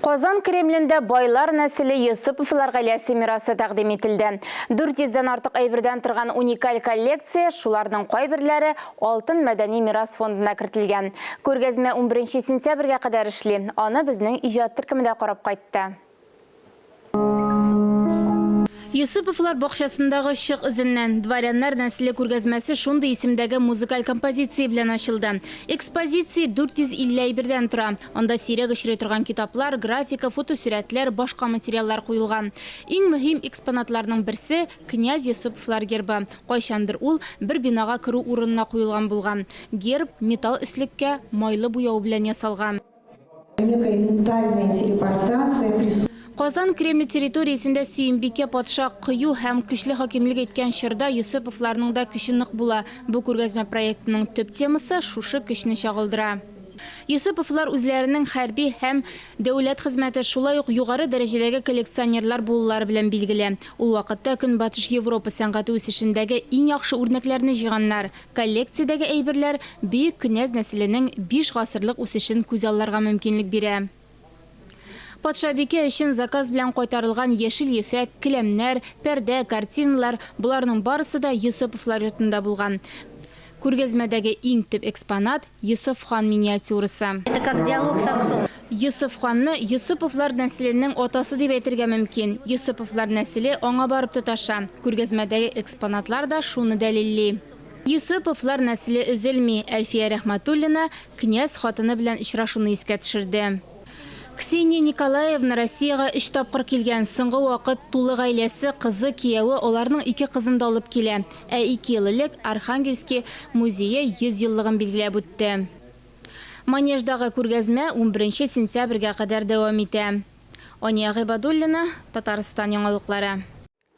Казан Кремлендә байлар нәселе Юсуповлар гаиләсе мирасы тәкъдим ителде. 400-дән артык әйбердән торган уникаль коллекция, шуларның кайберләре Алтын мәдәни мирас фондына кертелгән. Күргәзмә 11 сентябрьгә кадәр эшли. Аны безнең иҗат төркемендә карап кайтты. Юсуповлар бакчасындагы шык изеннән дворяннар нәселе күргәзмәсе шундый исемдәге музыкаль композиция белән ачылды. Экспозиция 451-дән тора. Анда сирәк очрый торган китаплар, графика, фотосурәтләр, башка материаллар куелган. Иң мөһим экспонатларның берсе князь Юсуповлар гербы. Кайчандыр ул бер бинага керү урынына куелган булган. Герб металл өслеккә майлы буяу белән ясалган. Некая ментальная телепортация. Казан Кремль территориясендә Сөембикә патша кыю һәм көчле хакимлек иткән чорда Юсуповларның да көче нык була. Бу күргәзмә проектының төп темасы шушы көчне чагылдыра. Юсуповлар үзләренең хәрби һәм дәүләт хезмәте, шулай ук югары дәрәҗәдәге коллекционерлар булулары белән билгеле. Ул вакытта Көнбатыш Европа сәнгате үсешендәге иң яхшы үрнәкләрне җыйганнар. Коллекциядәге әйберләр бөек князь нәселенең 5 гасырлык үсешен күз алларга мөмкинлек бирә. Патшабикә өчен заказ белән кайтарылган яшел ефәк, келәмнәр, пәрдә, картиналар, буларның барысы да Юсуповлар йортында булган. Күргәзмәдәге иң төп экспонат Юсуп хан миниатюрасы. Это как диалог с отцом. Юсуп ханны Юсуповлар нәселенең атасы дип әйтергә мөмкин. Юсуповлар нәселе аңа барып тоташа. Күргәзмәдәге экспонатлар да шуны дәлилли. Юсуповлар нәселе өзелми. Әлфия Рәхмәтуллина князь хатыны белән очрашуны искә төшерде. Ксения Николаевна Россияга 3 тапкыр килгән. Соңгы вакыт тулы гаиләсе, кызы, кияве, аларның 2 кызын да алып килә. 2 ел элек Архангельский музее 100 еллыгын билгеләп үтте. Манеждагы күргәзмә 11 сентябрьгә кадәр дәвам итә. Ания Гыйбадуллина, Татарстан яңалыклары.